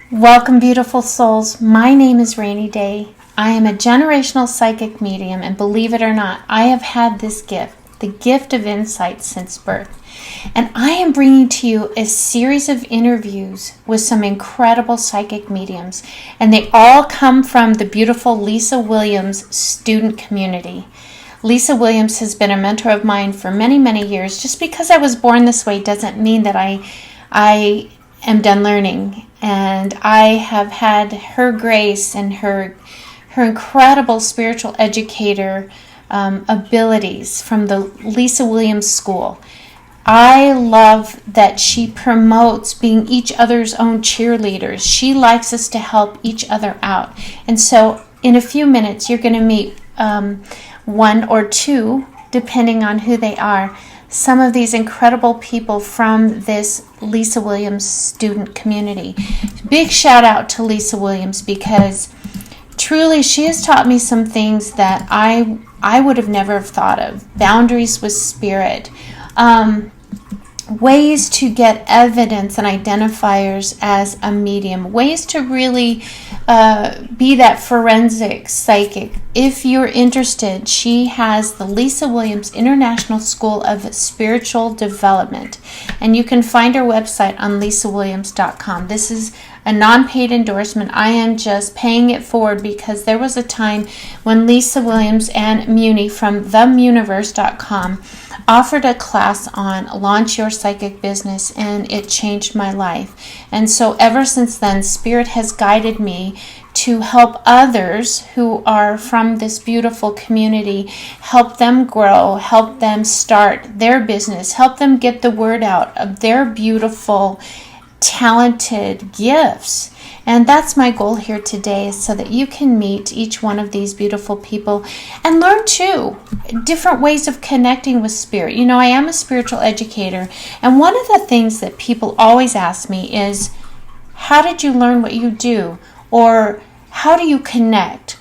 Welcome, beautiful souls. My name is Rainy Day. I am a generational psychic medium, and believe it or not, I have had this gift, the gift of insight, since birth. And I am bringing to you a series of interviews with some incredible psychic mediums, and they all come from the beautiful Lisa Williams student community. Lisa Williams has been a mentor of mine for many, many years. Just because I was born this way doesn't mean that I am done learning. And I have had her grace and her incredible spiritual educator abilities from the Lisa Williams School. I love that she promotes being each other's own cheerleaders. She likes us to help each other out. And so in a few minutes, you're going to meet one or two, depending on who they are, some of these incredible people from this Lisa Williams student community. Big shout out to Lisa Williams, because truly she has taught me some things that I would have never have thought of. Boundaries with spirit, ways to get evidence and identifiers as a medium, ways to really be that forensic psychic. If you're interested, she has the Lisa Williams International School of Spiritual Development, and you can find her website on lisawilliams.com. This is a non-paid endorsement. I am just paying it forward because there was a time when Lisa Williams and Muni from themuniverse.com offered a class on launch your psychic business, and it changed my life. And so ever since then, Spirit has guided me to help others who are from this beautiful community, help them grow, help them start their business, help them get the word out of their beautiful, talented gifts. And that's my goal here today, so that you can meet each one of these beautiful people and learn too different ways of connecting with spirit. You know, I am a spiritual educator, and one of the things that people always ask me is, how did you learn what you do? Or how do you connect?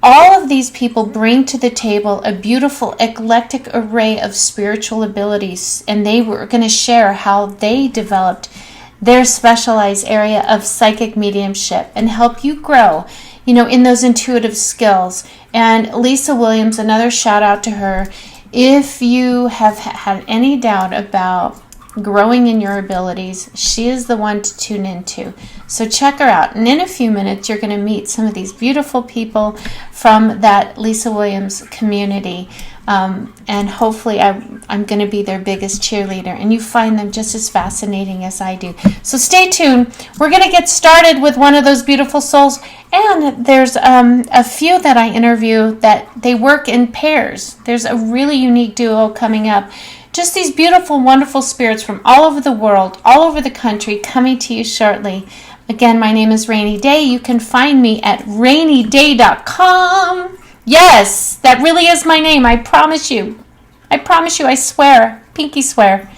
All of these people bring to the table a beautiful, eclectic array of spiritual abilities, and they were going to share how they developed their specialized area of psychic mediumship and help you grow, you know, in those intuitive skills. And Lisa Williams, another shout out to her. If you have had any doubt about growing in your abilities, she is the one to tune into. So check her out. And in a few minutes, you're going to meet some of these beautiful people from that Lisa Williams community. And hopefully I'm going to be their biggest cheerleader, and you find them just as fascinating as I do. So stay tuned. We're going to get started with one of those beautiful souls. And there's a few that I interview that they work in pairs. There's a really unique duo coming up. Just these beautiful, wonderful spirits from all over the world, all over the country, coming to you shortly. Again, my name is Rainy Day. You can find me at rainyday.com. Yes, that really is my name. I promise you. I swear. Pinky swear.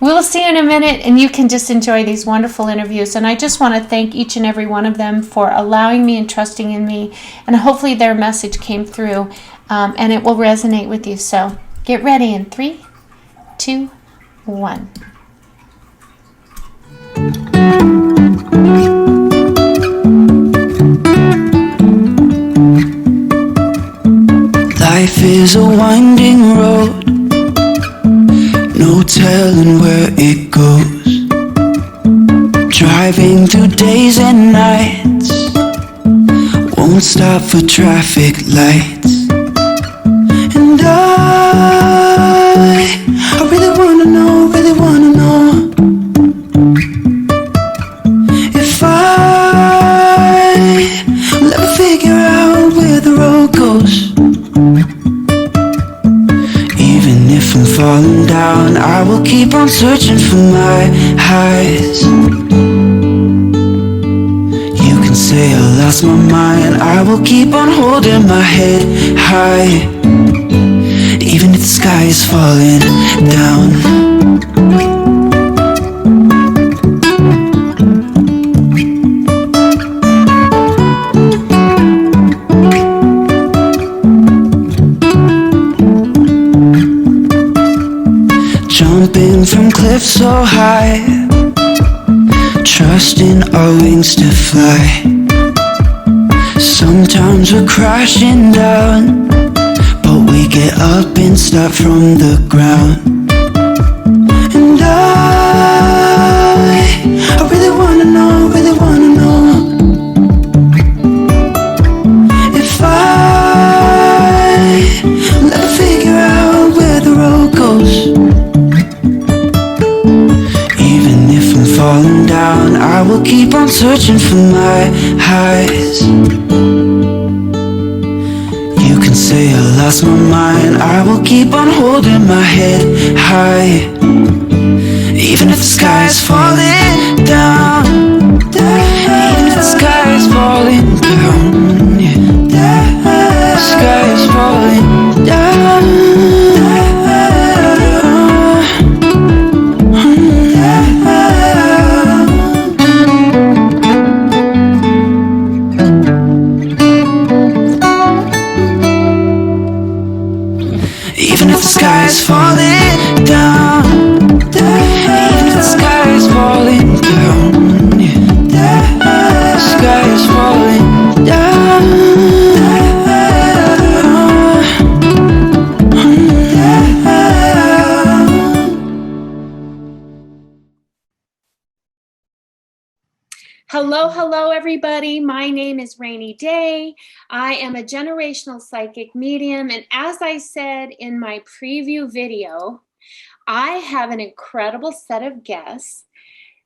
We'll see you in a minute, and you can just enjoy these wonderful interviews. And I just want to thank each and every one of them for allowing me and trusting in me. And hopefully their message came through, and it will resonate with you. So get ready in 3, 2, 1. Life is a winding road, no telling where it goes. Driving through days and nights, won't stop for traffic lights. And I really wanna know if will ever figure out where the road goes. Even if I'm falling down, I will keep on searching for my highs. You can say I lost my mind, I will keep on holding my head high, even if the sky is falling down. Jumping from cliffs so high, trusting our wings to fly. Sometimes we're crashing down, but we get up and start from the ground. And I really wanna know, if I'll ever figure out where the road goes. Even if I'm falling down, I will keep on searching for my highs. You can say I lost my mind, I will keep on holding my head high. Even if the sky is falling down, even if the sky is falling down, yeah. The sky is falling down. Even if the sky is falling down, even if the sky is falling down, yeah. The sky is falling down. Hello, everybody. My name is Rainey Day. I am a generational psychic medium, and as I said in my preview video, I have an incredible set of guests.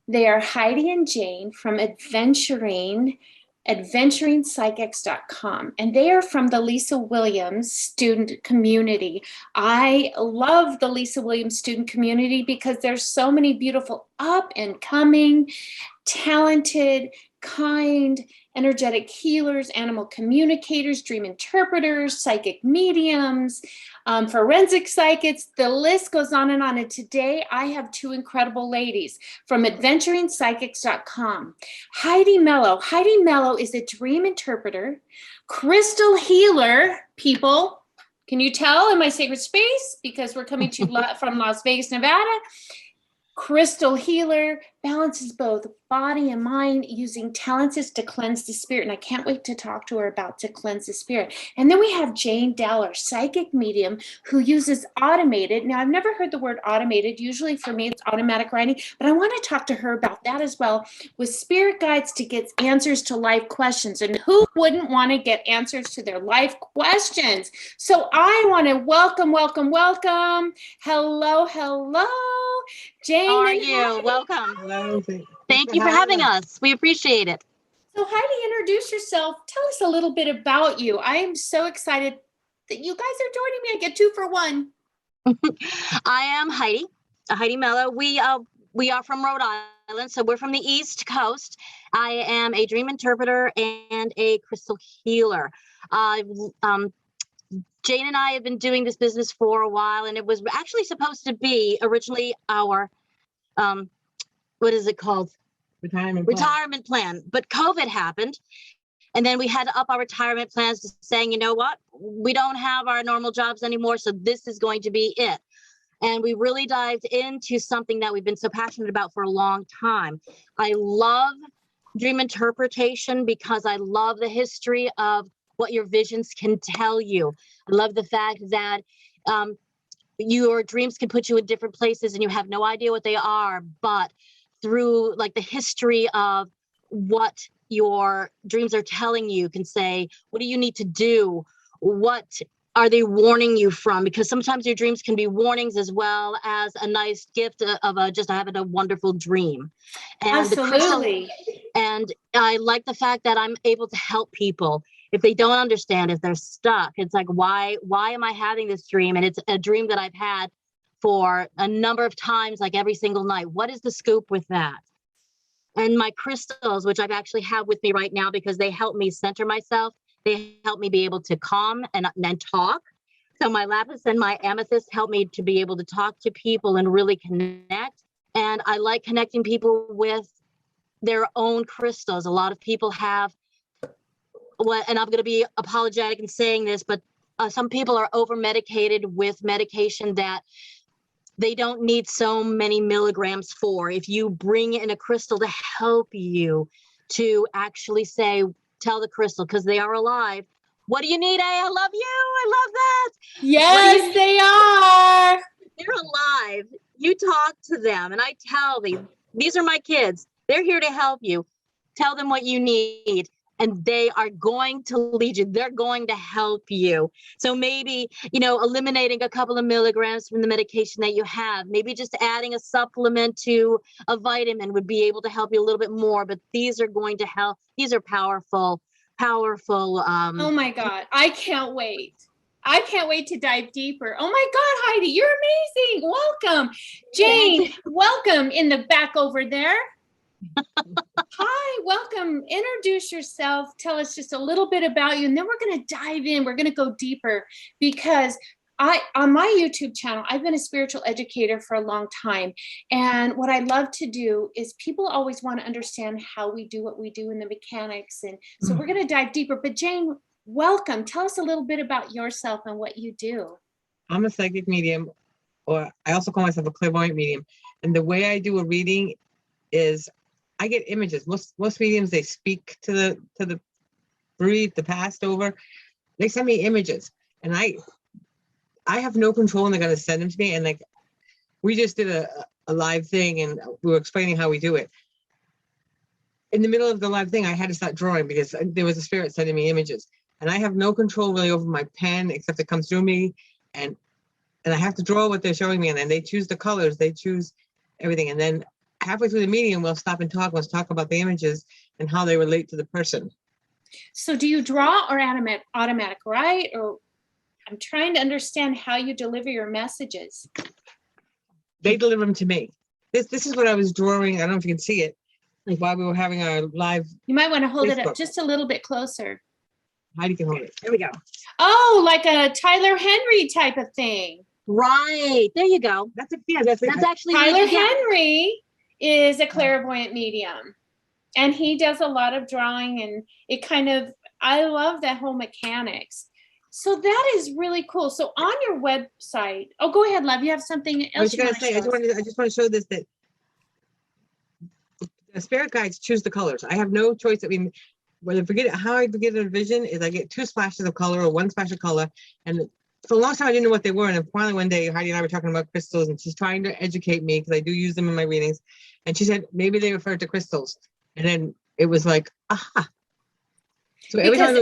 They are Heidi and Jane from AventurinePsychics.com, and they are from the Lisa Williams student community. I love the Lisa Williams student community because there's so many beautiful up and coming, talented, kind, energetic healers, animal communicators, dream interpreters, psychic mediums, forensic psychics. The list goes on. And today I have two incredible ladies from AventurinePsychics.com. Heidi Mello. Heidi Mello is a dream interpreter, crystal healer, people. Can you tell in my sacred space? Because we're coming to you from Las Vegas, Nevada. Crystal healer, balances both body and mind using talents to cleanse the spirit. And I can't wait to talk to her about to cleanse the spirit. And then we have Jane Dowler, psychic medium, who uses automated. Now, I've never heard the word automated. Usually for me, it's automatic writing, but I want to talk to her about that as well, with spirit guides to get answers to life questions. And who wouldn't want to get answers to their life questions? So I want to welcome. Hello. Jane. How are you? Welcome. Hello. Thank you for having us. We appreciate it. So Heidi, introduce yourself. Tell us a little bit about you. I am so excited that you guys are joining me. I get 2 for 1. I am Heidi Mello. We are from Rhode Island, so we're from the East Coast. I am a dream interpreter and a crystal healer. Jane and I have been doing this business for a while, and it was actually supposed to be originally our what is it called? Retirement plan. But COVID happened. And then we had to up our retirement plans to saying, you know what? We don't have our normal jobs anymore. So this is going to be it. And we really dived into something that we've been so passionate about for a long time. I love dream interpretation because I love the history of what your visions can tell you. I love the fact that your dreams can put you in different places and you have no idea what they are, but through like the history of what your dreams are telling you can say, what do you need to do? What are they warning you from? Because sometimes your dreams can be warnings as well as a nice gift of just having a wonderful dream. And Absolutely. And I like the fact that I'm able to help people if they don't understand, if they're stuck. It's like, why am I having this dream? And it's a dream that I've had for a number of times, like every single night. What is the scoop with that? And my crystals, which I've actually have with me right now because they help me center myself. They help me be able to calm and talk. So my lapis and my amethyst help me to be able to talk to people and really connect. And I like connecting people with their own crystals. A lot of people have, and I'm going to be apologetic in saying this, but some people are over medicated with medication that they don't need so many milligrams for. If you bring in a crystal to help you to actually tell the crystal, because they are alive, what do you need? I love you. I love that. Yes, they are. They're alive. You talk to them, and I tell them, these are my kids. They're here to help you. Tell them what you need, and they are going to lead you. They're going to help you. So maybe, eliminating a couple of milligrams from the medication that you have, maybe just adding a supplement to a vitamin would be able to help you a little bit more. But these are going to help. These are powerful. Oh my God. I can't wait. I can't wait to dive deeper. Oh my God, Heidi, you're amazing. Welcome. Jane, welcome in the back over there. Hi, welcome. Introduce yourself. Tell us just a little bit about you, and then we're going to dive in. We're going to go deeper because on my YouTube channel, I've been a spiritual educator for a long time. And what I love to do is people always want to understand how we do what we do in the mechanics. And so we're going to dive deeper. But Jane, welcome. Tell us a little bit about yourself and what you do. I'm a psychic medium, or I also call myself a clairvoyant medium. And the way I do a reading is I get images. Most mediums, they speak to the breathe, the past over. They send me images, and I have no control, and they're going to send them to me. And like, we just did a live thing, and we were explaining how we do it. In the middle of the live thing, I had to start drawing because there was a spirit sending me images, and I have no control really over my pen, except it comes through me, and I have to draw what they're showing me, and then they choose the colors, they choose everything, and then halfway through the meeting, we'll stop and talk. Let's talk about the images and how they relate to the person. So do you draw or automatic, right? Or I'm trying to understand how you deliver your messages. They deliver them to me. This is what I was drawing. I don't know if you can see it. Like while we were having our live. You might want to hold Facebook. it up just a little bit closer. Heidi can hold it. There we go. Oh, like a Tyler Henry type of thing. Right. There you go. That's Actually Tyler Henry is a clairvoyant medium. And he does a lot of drawing, and I love that whole mechanics. So that is really cool. So on your website, oh, go ahead, love. You have something else? I was going to say, I just want to show this, that the spirit guides choose the colors. I have no choice. I mean, how I get a vision is I get 2 splashes of color or 1 splash of color. And for a long time, I didn't know what they were. And then finally one day, Heidi and I were talking about crystals, and she's trying to educate me because I do use them in my readings. And she said, maybe they refer to crystals. And then it was like, aha. So every time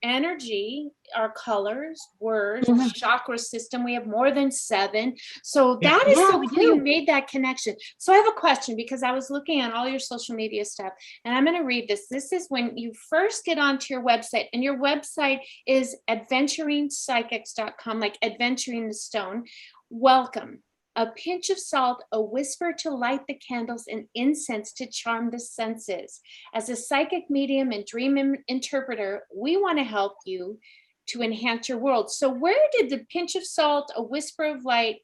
energy, our colors, words, chakra system, we have more than 7. So that is so cool you made that connection. So I have a question, because I was looking at all your social media stuff, and I'm going to read this. This is when you first get onto your website, and your website is adventurinepsychics.com, like adventuring the stone. Welcome. A pinch of salt, a whisper to light the candles, and incense to charm the senses. As a psychic medium and dream interpreter, we want to help you to enhance your world. So where did the pinch of salt, a whisper of light,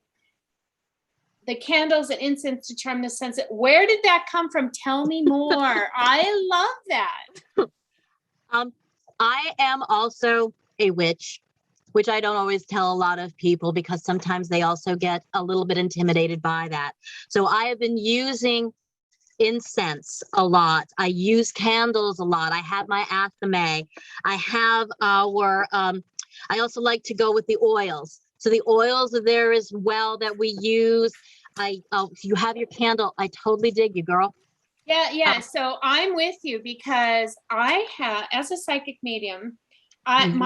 the candles and incense to charm the senses, where did that come from? Tell me more. I love that. I am also a witch, which I don't always tell a lot of people because sometimes they also get a little bit intimidated by that. So I have been using incense a lot. I use candles a lot. I have my athame. I have I also like to go with the oils. So the oils are there as well that we use. You have your candle. I totally dig you, girl. Yeah. So I'm with you because I have, as a psychic medium, and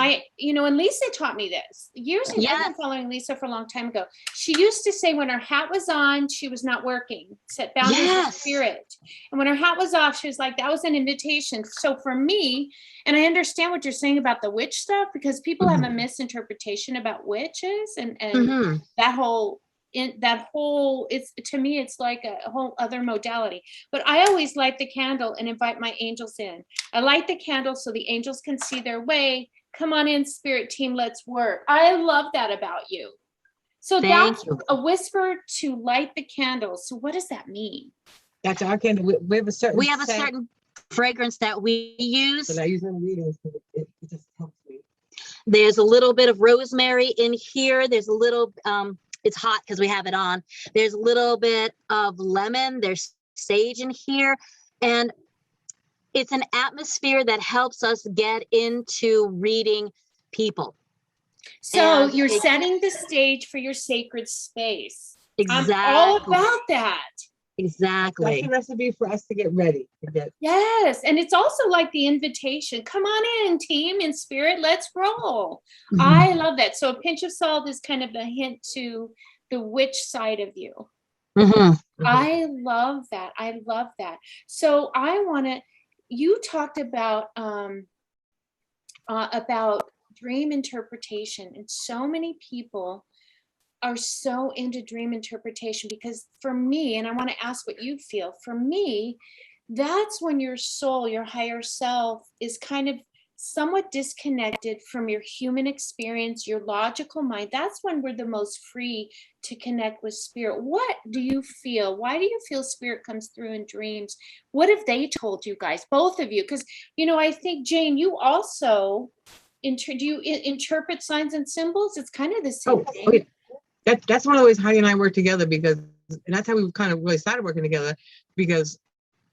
Lisa taught me this years ago. I've been following Lisa for a long time ago. She used to say when her hat was on, she was not working, set boundaries with spirit. And when her hat was off, she was like, that was an invitation. So for me, and I understand what you're saying about the witch stuff, because people have a misinterpretation about witches and that whole, it's, to me, it's like a whole other modality. But I always light the candle and invite my angels in. I light the candle so the angels can see their way. Come on in, spirit team, let's work. I love that about you. So that's a whisper to light the candles. So what does that mean? That's our candle. We have a certain fragrance that we use. So I use in readings. It just helps me. There's a little bit of rosemary in here. There's a little it's hot because we have it on. There's a little bit of lemon. There's sage in here. And it's an atmosphere that helps us get into reading people. So And you're setting the stage for your sacred space. Exactly. I'm all about that. Exactly. That's the recipe for us to get ready. Yes. And it's also like the invitation. Come on in, team, in spirit. Let's roll. Mm-hmm. I love that. So a pinch of salt is kind of a hint to the witch side of you. Mm-hmm. I love that. I love that. So I want to, you talked about dream interpretation, and so many people are so into dream interpretation because for me, and I want to ask what you feel, for me, that's when your soul, your higher self is kind of somewhat disconnected from your human experience, your logical mind. That's when we're the most free to connect with spirit. What do you feel? Why do you feel spirit comes through in dreams? What have they told you guys, both of you? Because, you know, I think, Jane, you also, do you interpret signs and symbols? It's kind of the same thing. Oh, yeah. That's one of the ways Heidi and I work together, because, and that's how we kind of really started working together, because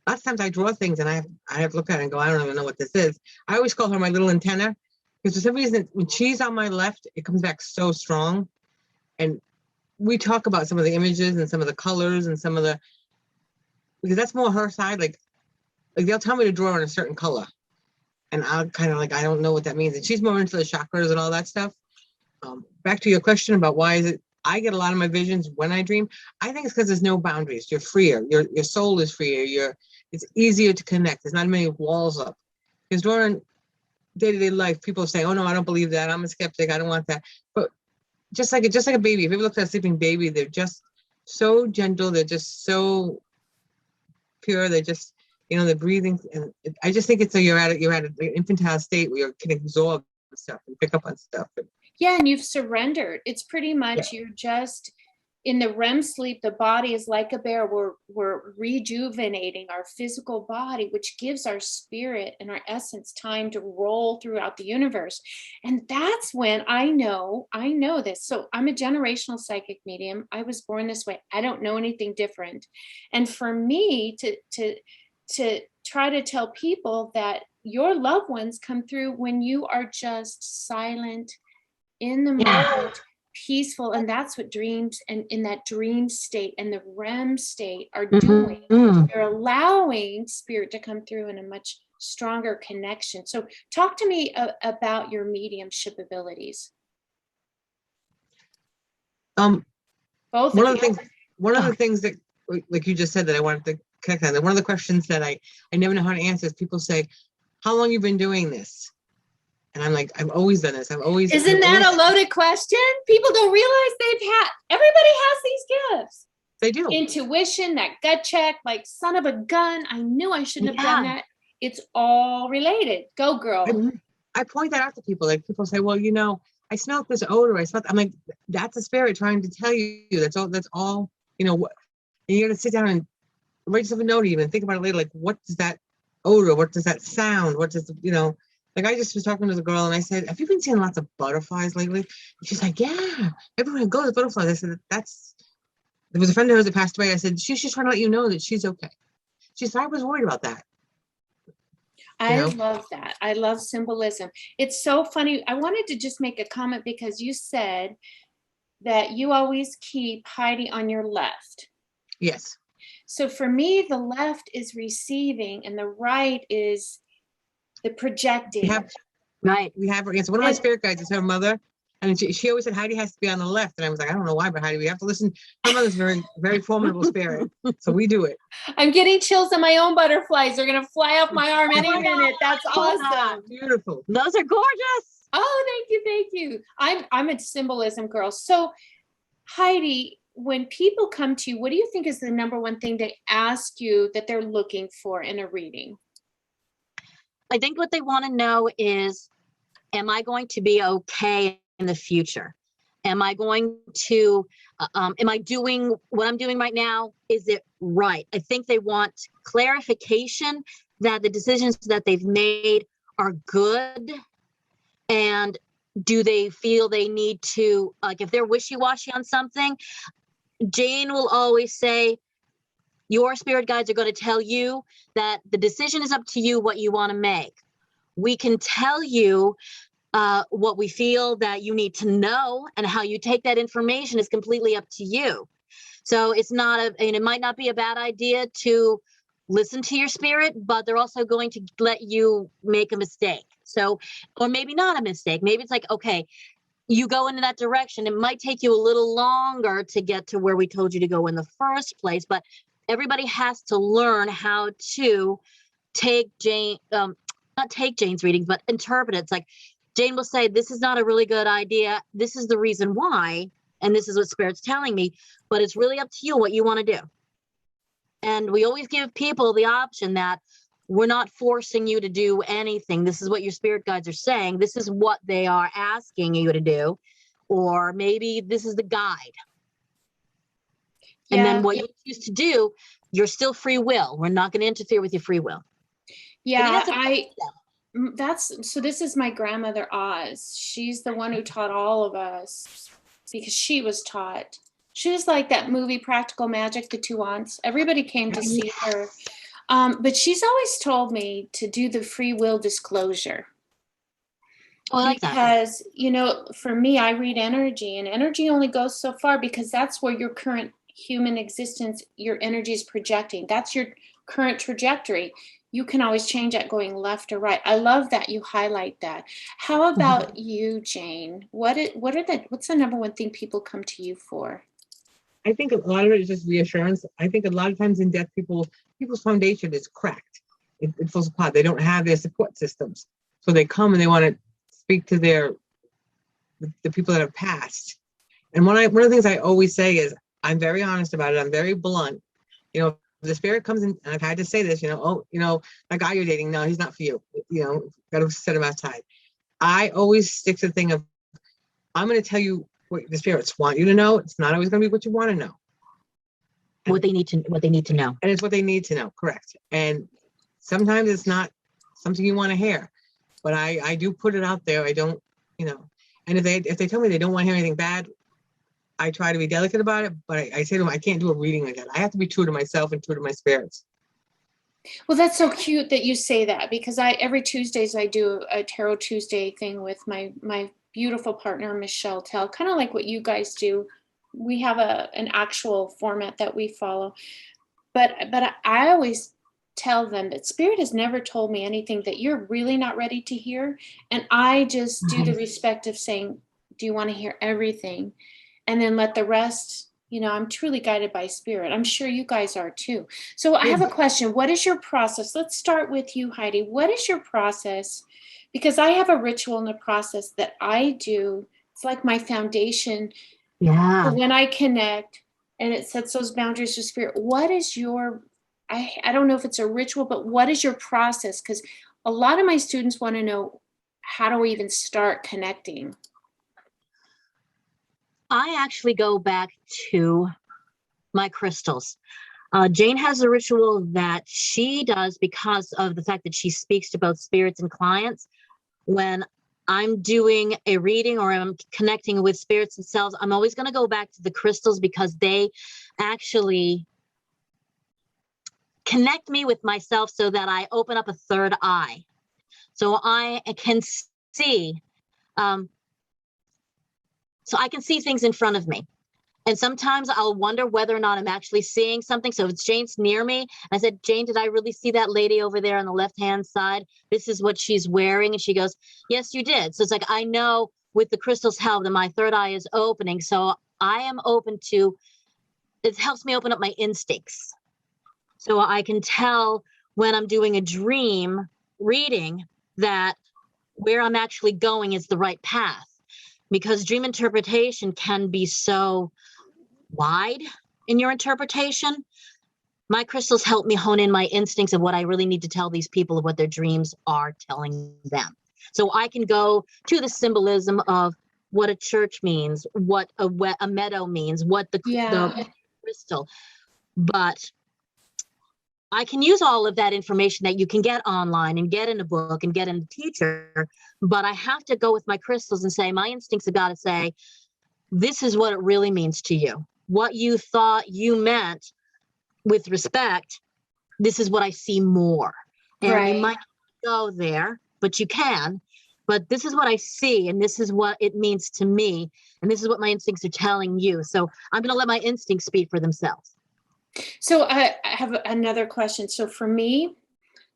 lots of times I draw things and I have to look at it and go, I don't even know what this is. I always call her my little antenna, because for some reason, when she's on my left, it comes back so strong. And we talk about some of the images and some of the colors and some of the, because that's more her side. Like they'll tell me to draw in a certain color, and I'll kind of like, I don't know what that means. And she's more into the chakras and all that stuff. Back to your question about why is it, I get a lot of my visions when I dream. I think it's because there's no boundaries. You're freer. Your soul is freer. It's easier to connect. There's not many walls up. Because during day-to-day life, people say, "Oh no, I don't believe that. I'm a skeptic. I don't want that." But just like a baby, if you ever look at a sleeping baby, they're just so gentle. They're just so pure. They're just, you know, they're breathing. And I just think it's you're at an infantile state where you can absorb stuff and pick up on stuff. Yeah, and you've surrendered. It's pretty much, you're just in the REM sleep. The body is like a bear. We're rejuvenating our physical body, which gives our spirit and our essence time to roll throughout the universe. And that's when I know this. So I'm a generational psychic medium. I was born this way. I don't know anything different. And for me to try to tell people that your loved ones come through when you are just silent, in the moment, peaceful, and that's what dreams and in that dream state and the REM state are doing. They're allowing spirit to come through in a much stronger connection. So talk to me about your mediumship abilities. Both one of you. the things that, like you just said, that I wanted to connect on, one of the questions that I never know how to answer is people say, "How long you been doing this?" And I'm like, I've always done this. Isn't that a loaded question? People don't realize everybody has these gifts. They do. Intuition, that gut check, like son of a gun. I knew I shouldn't have done that. It's all related. Go, girl. I point that out to people. Like people say, well, you know, I smelled this odor. I'm like, that's a spirit trying to tell you. That's all, you know, and you got to sit down and write yourself a note even. Think about it later. Like, what does that odor? What does that sound? What does, you know, like I just was talking to the girl and I said, have you been seeing lots of butterflies lately? And she's like, yeah, everywhere I go, there's butterflies. I said, there was a friend of hers that passed away. I said, she's just trying to let you know that she's okay. She said, I was worried about that. I love that. I love symbolism. It's so funny. I wanted to just make a comment because you said that you always keep Heidi on your left. Yes. So for me, the left is receiving and the right is the projecting. We have her. So one of my spirit guides is her mother. And she always said Heidi has to be on the left. And I was like, I don't know why, but Heidi, we have to listen. Her mother's very, very formidable spirit. So we do it. I'm getting chills on my own butterflies. They're going to fly off my arm any minute. That's awesome. Beautiful. Those are gorgeous. Oh, thank you. Thank you. I'm a symbolism girl. So Heidi, when people come to you, what do you think is the number one thing they ask you that they're looking for in a reading? I think what they want to know is, am I going to be okay in the future? Am I going to, am I doing what I'm doing right now? Is it right? I think they want clarification that the decisions that they've made are good and Do they feel they need to, like, if they're wishy-washy on something, Jane will always say, your spirit guides are going to tell you that the decision is up to you, what you want to make. We can tell you what we feel that you need to know, and how you take that information is completely up to you. So it's not and it might not be a bad idea to listen to your spirit, but they're also going to let you make a mistake. So, or maybe not a mistake. Maybe it's like, okay, you go into that direction. It might take you a little longer to get to where we told you to go in the first place, but everybody has to learn how to take not take Jane's readings, but interpret it. It's like Jane will say, this is not a really good idea. This is the reason why, and this is what Spirit's telling me, but it's really up to you what you want to do. And we always give people the option that we're not forcing you to do anything. This is what your spirit guides are saying. This is what they are asking you to do. Or maybe this is the guide. And then what you choose to do, you're still free will. We're not going to interfere with your free will. Yeah, so this is my grandmother Oz. She's the one who taught all of us, because she was taught. She was like that movie Practical Magic, the two aunts. Everybody came to see her. But she's always told me to do the free will disclosure. Oh, I like that. Because, you know, for me, I read energy, and energy only goes so far, because that's where your current human existence, your energy is projecting. That's your current trajectory. You can always change that going left or right. I love that you highlight that. How about you, Jane? What's the number one thing people come to you for? I think a lot of it is just reassurance. I think a lot of times in death, people's foundation is cracked. It falls apart. They don't have their support systems. So they come and they want to speak to the people that have passed. And one of the things I always say is, I'm very honest about it. I'm very blunt. You know, the spirit comes in, and I've had to say this, that guy you're dating, no, he's not for you. Got to set him outside. I always stick to the thing of, I'm going to tell you what the spirits want you to know. It's not always going to be what you want to know. What they need to know. And it's what they need to know, correct. And sometimes it's not something you want to hear. But I do put it out there. I don't, and if they tell me they don't want to hear anything bad, I try to be delicate about it, but I say to them, I can't do a reading like that. I have to be true to myself and true to my spirits. Well, that's so cute that you say that, because every Tuesdays I do a Tarot Tuesday thing with my beautiful partner, Michelle Tell, kind of like what you guys do. We have an actual format that we follow. But I always tell them that Spirit has never told me anything that you're really not ready to hear. And I just do the respect of saying, do you want to hear everything? And then let the rest, I'm truly guided by Spirit. I'm sure you guys are too. So I have a question. What is your process? Let's start with you, Heidi. What is your process? Because I have a ritual and a process that I do. It's like my foundation. Yeah. When I connect and it sets those boundaries with Spirit, what is your, I don't know if it's a ritual, but what is your process? Because a lot of my students want to know, how do we even start connecting? I actually go back to my crystals. Jane has a ritual that she does because of the fact that she speaks to both spirits and clients. When I'm doing a reading or I'm connecting with spirits themselves, I'm always going to go back to the crystals, because they actually connect me with myself so that I open up a third eye. So I can see, things in front of me. And sometimes I'll wonder whether or not I'm actually seeing something. So if Jane's near me, I said, Jane, did I really see that lady over there on the left-hand side? This is what she's wearing. And she goes, yes, you did. So it's like, I know with the crystal's help that my third eye is opening. So I am open to, it helps me open up my instincts. So I can tell when I'm doing a dream reading that where I'm actually going is the right path. Because dream interpretation can be so wide in your interpretation. My crystals help me hone in my instincts of what I really need to tell these people of what their dreams are telling them. So I can go to the symbolism of what a church means, what a meadow means, what the crystal. But I can use all of that information that you can get online and get in a book and get in a teacher, but I have to go with my crystals and say, my instincts have got to say, this is what it really means to you. What you thought you meant with respect, this is what I see more. And you might go there, but you can. But this is what I see, and this is what it means to me, and this is what my instincts are telling you. So I'm going to let my instincts speak for themselves. So I have another question. So for me,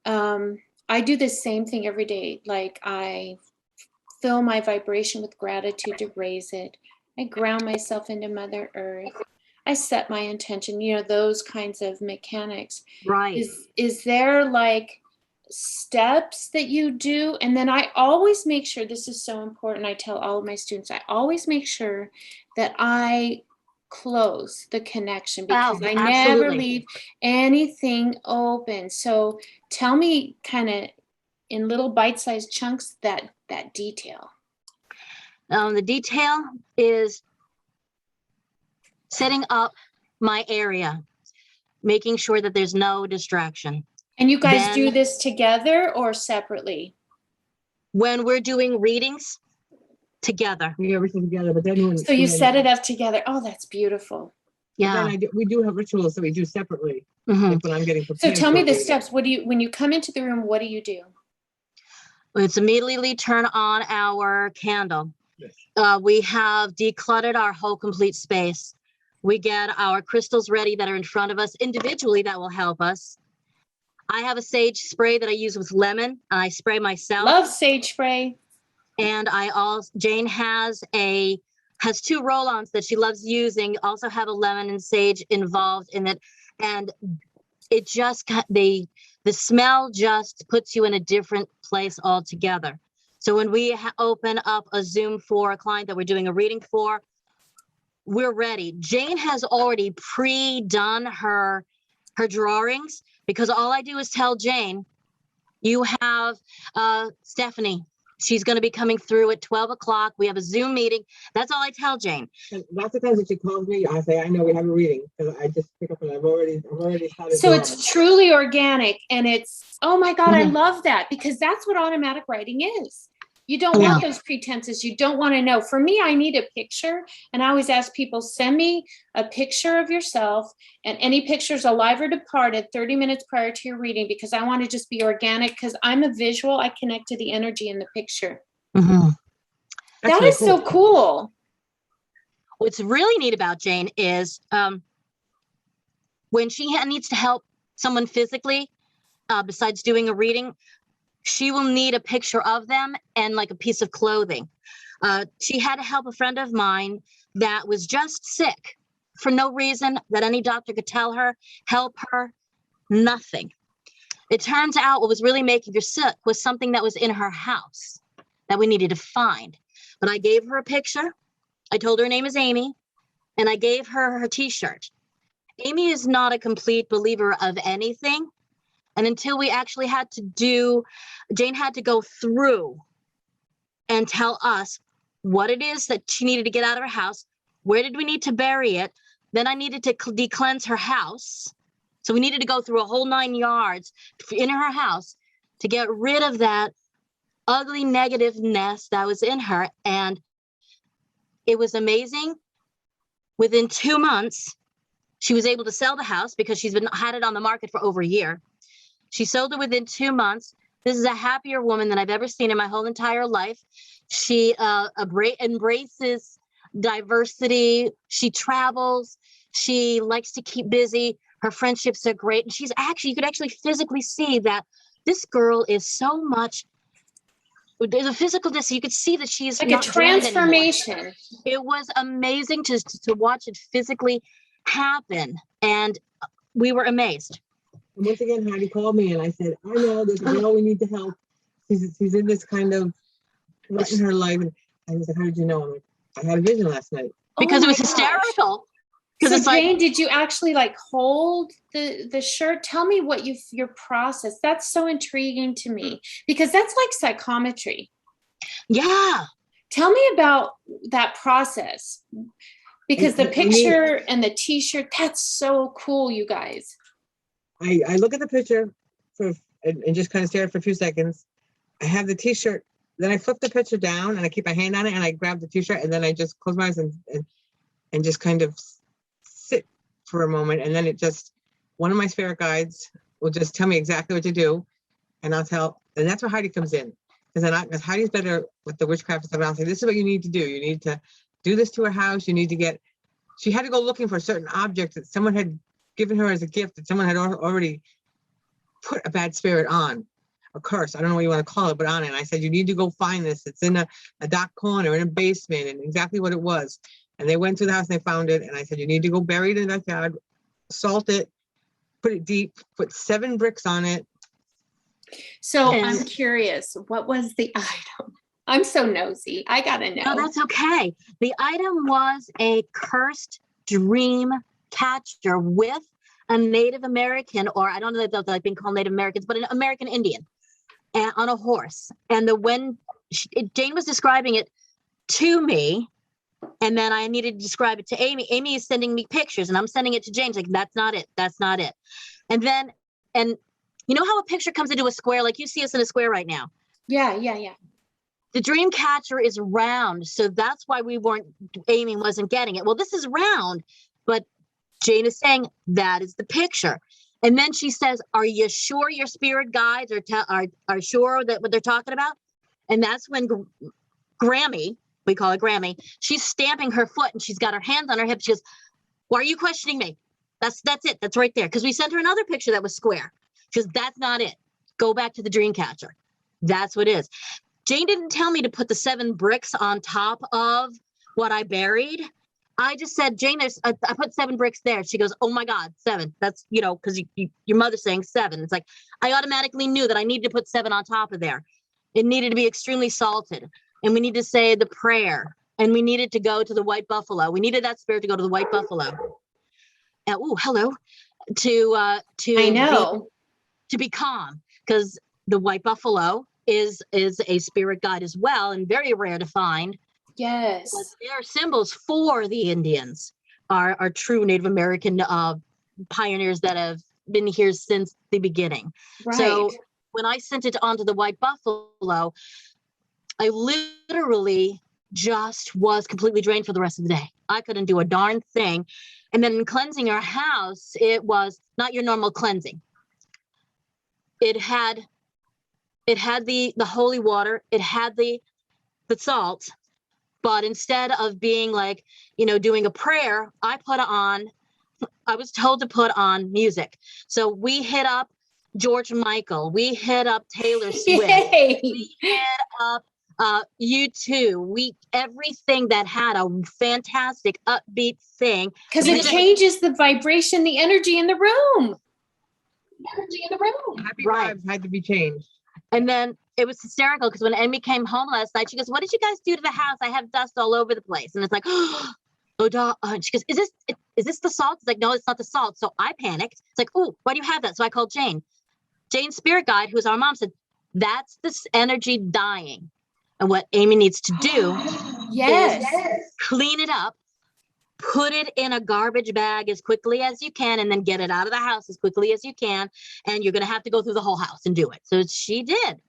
I do the same thing every day. Like I fill my vibration with gratitude to raise it. I ground myself into Mother Earth. I set my intention, those kinds of mechanics. Right. Is there like steps that you do? And then I always make sure, this is so important. I tell all of my students, I always make sure that I close the connection because I never leave anything open. So tell me kind of in little bite-sized chunks that detail. The detail is setting up my area, making sure that there's no distraction. And you guys do this together or separately? When we're doing readings, together. We do everything together, but then so you set it up together. Oh, that's beautiful. Yeah. Then we do have rituals that we do separately. Mm-hmm. Like when I'm getting prepared. So tell me the steps. When you come into the room, what do you do? It's immediately turn on our candle. Yes. We have decluttered our whole complete space. We get our crystals ready that are in front of us individually that will help us. I have a sage spray that I use with lemon, and I spray myself. Love sage spray. And Jane has 2 roll-ons that she loves using, also have a lemon and sage involved in it. And it just, the smell just puts you in a different place altogether. So when we open up a Zoom for a client that we're doing a reading for, we're ready. Jane has already pre-done her drawings, because all I do is tell Jane, you have Stephanie. She's going to be coming through at 12 o'clock. We have a Zoom meeting. That's all I tell Jane. And lots of times when she calls me, I say, I know we have a reading, because I just pick up and I've already started. So it's truly organic, and it's, oh my God, I love that, because that's what automatic writing is. You don't want those pretenses. You don't want to know. For me, I need a picture. And I always ask people, send me a picture of yourself and any pictures alive or departed 30 minutes prior to your reading, because I want to just be organic, because I'm a visual. I connect to the energy in the picture. Mm-hmm. That is so cool. What's really neat about Jane is when she needs to help someone physically, besides doing a reading, she will need a picture of them and like a piece of clothing. She had to help a friend of mine that was just sick for no reason that any doctor could tell her, help her, nothing. It turns out what was really making her sick was something that was in her house that we needed to find. But I gave her a picture. I told her name is Amy, and I gave her her t-shirt. Amy is not a complete believer of anything. And until we actually Jane had to go through and tell us what it is that she needed to get out of her house. Where did we need to bury it? Then I needed to de-cleanse her house. So we needed to go through a whole 9 yards in her house to get rid of that ugly negativeness that was in her. And it was amazing. Within 2 months, she was able to sell the house because she's had it on the market for over a year. She sold it within 2 months. This is a happier woman than I've ever seen in my whole entire life. She embraces diversity. She travels. She likes to keep busy. Her friendships are great. And you could actually physically see that this girl is so much, there's a physical distance. You could see that she's like a transformation. It was amazing to watch it physically happen. And we were amazed. And once again, Heidi called me and I said, I know there's a girl we need to help. She's in this kind of rut in her life. And I said, how did you know? I'm like, I had a vision last night. Because it was hysterical. So Jane, did you actually like hold the shirt? Tell me what your process. That's so intriguing to me, because that's like psychometry. Yeah. Tell me about that process, because the picture and the t-shirt, that's so cool, you guys. I look at the picture and just kind of stare at it for a few seconds. I have the t-shirt, then I flip the picture down and I keep my hand on it and I grab the t-shirt and then I just close my eyes and just kind of sit for a moment. And then one of my spirit guides will just tell me exactly what to do. And and that's where Heidi comes in. Because Heidi's better with the witchcraft stuff. I'll say, this is what you need to do. You need to do this to her house. You need to she had to go looking for a certain object that someone had given her as a gift that someone had already put a bad spirit on, a curse. I don't know what you want to call it, but on it. And I said, you need to go find this. It's in a dark corner in a basement, and exactly what it was. And they went to the house and they found it. And I said, you need to go bury it in the backyard, salt it, put it deep, put 7 bricks on it. So I'm curious, what was the item? I'm so nosy. I gotta know. No, that's okay. The item was a cursed dream catcher with a Native American, or I don't know if they're like being called Native Americans, but an American Indian on a horse. And Jane was describing it to me, and then I needed to describe it to Amy. Amy is sending me pictures, and I'm sending it to Jane. She's like, that's not it. That's not it. And you know how a picture comes into a square? Like you see us in a square right now. Yeah. The dream catcher is round. So that's why Amy wasn't getting it. Well, this is round, but Jane is saying that is the picture. And then she says, are you sure your spirit guides are sure that what they're talking about? And that's when Grammy, we call her Grammy, she's stamping her foot and she's got her hands on her hips. She goes, why are you questioning me? That's it. That's right there. Because we sent her another picture that was square. She goes, that's not it. Go back to the dream catcher. That's what it is. Jane didn't tell me to put the 7 bricks on top of what I buried. I just said, Jane, I put 7 bricks there. She goes, oh my God, 7. That's, because your mother's saying 7. It's like, I automatically knew that I needed to put 7 on top of there. It needed to be extremely salted. And we need to say the prayer. And we needed to go to the white buffalo. We needed that spirit to go to the white buffalo. Hello. I know. To be calm, because the white buffalo is a spirit guide as well, and very rare to find. Yes. But their symbols for the Indians are true Native American pioneers that have been here since the beginning. Right. So when I sent it onto the white buffalo, I literally just was completely drained for the rest of the day. I couldn't do a darn thing. And then in cleansing our house, it was not your normal cleansing. It had the holy water, it had the salt, but instead of being like, doing a prayer, I was told to put on music. So we hit up George Michael, we hit up Taylor Swift, Yay. we hit up U2, everything that had a fantastic upbeat thing. Because it changes the vibration, the energy in the room. Happy vibes had to be changed. And then it was hysterical because when Amy came home last night, she goes, what did you guys do to the house? I have dust all over the place. And it's like, and she goes, is this the salt? It's like, no, it's not the salt. So I panicked. It's like, oh, why do you have that? So I called Jane. Jane's spirit guide, who's our mom, said, that's this energy dying. And what Amy needs to do is clean it up, put it in a garbage bag as quickly as you can, and then get it out of the house as quickly as you can. And you're going to have to go through the whole house and do it. So she did.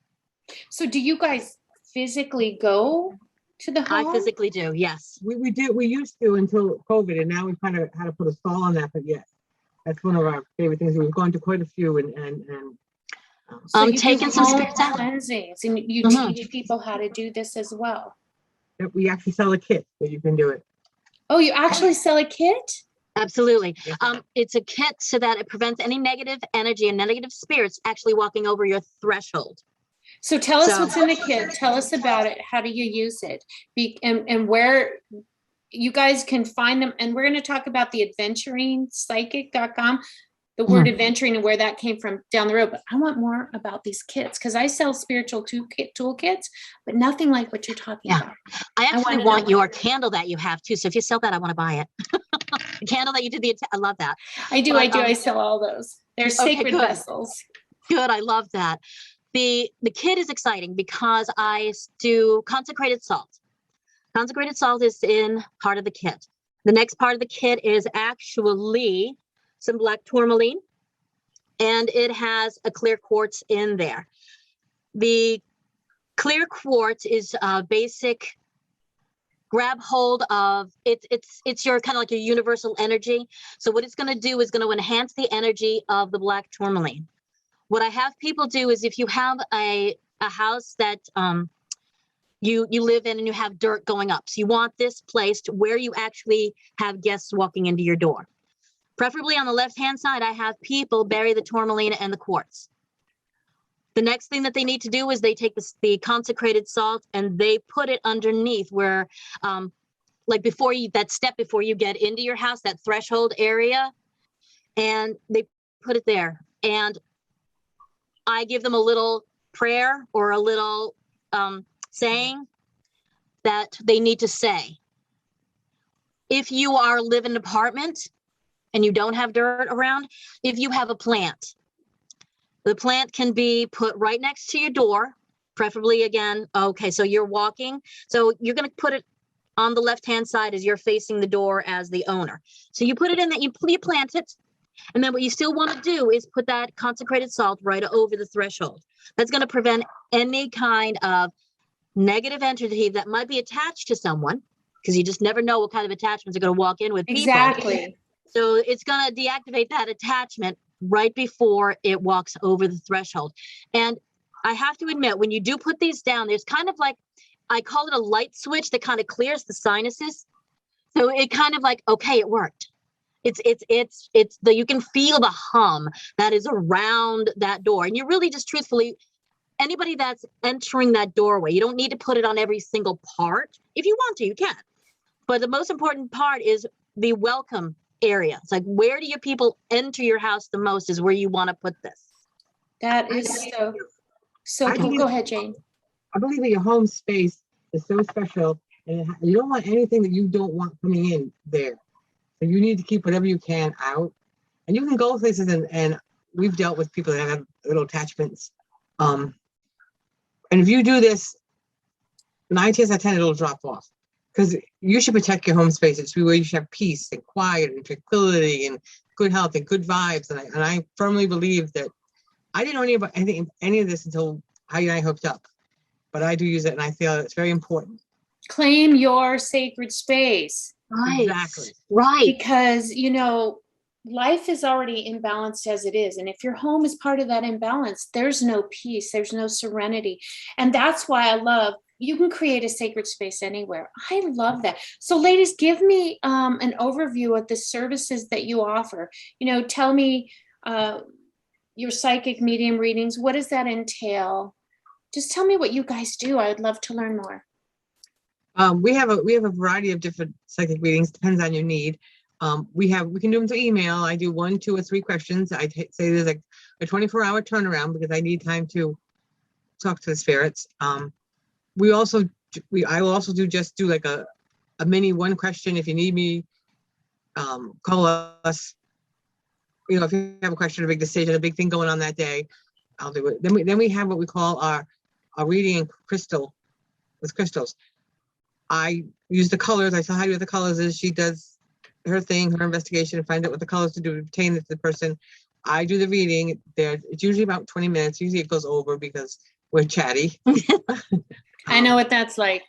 So do you guys physically go to the home? I physically do, yes. We do. We used to until COVID, and now we've kind of had to put a stall on that. But yes, that's one of our favorite things. We've gone to quite a few, and so taking some spirits out. Cleansings, and you teach people how to do this as well. We actually sell a kit that you can do it. Oh, you actually sell a kit? Absolutely. It's a kit so that it prevents any negative energy and negative spirits actually walking over your threshold. So tell us what's in the kit. Tell us about it. How do you use it? And where you guys can find them. And we're going to talk about the Aventurine psychic.com, the word Aventurine and where that came from down the road. But I want more about these kits because I sell spiritual toolkits, but nothing like what you're talking about. I actually want your candle that you have too. So if you sell that, I want to buy it. The candle that you did, I love that. I do. I sell all those. They're sacred vessels. Good. I love that. The kit is exciting because I do consecrated salt. Consecrated salt is in part of the kit. The next part of the kit is actually some black tourmaline and it has a clear quartz in there. The clear quartz is a basic grab hold of it's your kind of like your universal energy. So what it's going to do is going to enhance the energy of the black tourmaline. What I have people do is, if you have a house that you live in and you have dirt going up, so you want this placed where you actually have guests walking into your door. Preferably on the left-hand side, I have people bury the tourmaline and the quartz. The next thing that they need to do is they take the consecrated salt and they put it underneath where, like before you get into your house, that threshold area, and they put it there. And I give them a little prayer or a little saying that they need to say. If you live in an apartment and you don't have dirt around, if you have a plant, the plant can be put right next to your door, preferably again. Okay, so you're walking. So you're going to put it on the left-hand side as you're facing the door as the owner. So you put it in that, you plant it. And then what you still want to do is put that consecrated salt right over the threshold. That's going to prevent any kind of negative entity that might be attached to someone, because you just never know what kind of attachments are going to walk in with people. Exactly. So it's going to deactivate that attachment right before it walks over the threshold. And I have to admit, when you do put these down, there's kind of like, I call it a light switch that kind of clears the sinuses. So it kind of like, okay, it worked. You can feel the hum that is around that door. And you really just truthfully, anybody that's entering that doorway, you don't need to put it on every single part. If you want to, you can. But the most important part is the welcome area. It's like, where do your people enter your house the most is where you want to put this. That is so cool. Go ahead, Jane. I believe that your home space is so special, and you don't want anything that you don't want coming in there. So you need to keep whatever you can out. And you can go places, and we've dealt with people that have little attachments. And if you do this, 9 times out of 10, it'll drop off. Because you should protect your home space. It's where you should have peace and quiet and tranquility and good health and good vibes. And I firmly believe that I didn't know any of this until Heidi and I hooked up. But I do use it, and I feel it's very important. Claim your sacred space. Right. Exactly. Right. Because, life is already imbalanced as it is. And if your home is part of that imbalance, there's no peace, there's no serenity. And that's why I love, you can create a sacred space anywhere. I love that. So ladies, give me an overview of the services that you offer. Tell me your psychic medium readings. What does that entail? Just tell me what you guys do. I would love to learn more. We have a variety of different psychic readings. Depends on your need. We can do them through email. I do 1, 2, or 3 questions. I say there's like a 24-hour turnaround because I need time to talk to the spirits. I will also do like a mini 1 question. If you need me, call us. If you have a question, a big decision, a big thing going on that day, I'll do it. Then we have what we call our reading in crystal with crystals. I use the colors. I tell Heidi what the colors is. She does her thing, her investigation, and find out what the colors to do to obtain it to the person. I do the reading. It's usually about 20 minutes. Usually it goes over because we're chatty. I know what that's like.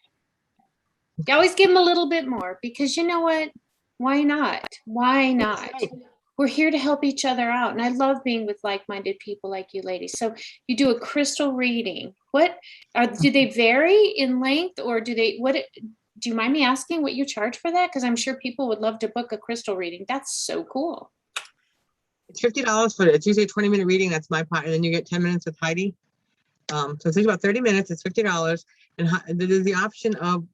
You always give them a little bit more because you know what? Why not? Why not? Right. We're here to help each other out. And I love being with like-minded people like you ladies. So you do a crystal reading. Do they vary in length or do you mind me asking what you charge for that? Because I'm sure people would love to book a crystal reading. That's so cool. It's $50 for it. It's usually a 20-minute reading. That's my part. And then you get 10 minutes with Heidi. So it's about 30 minutes. It's $50. And there's the option of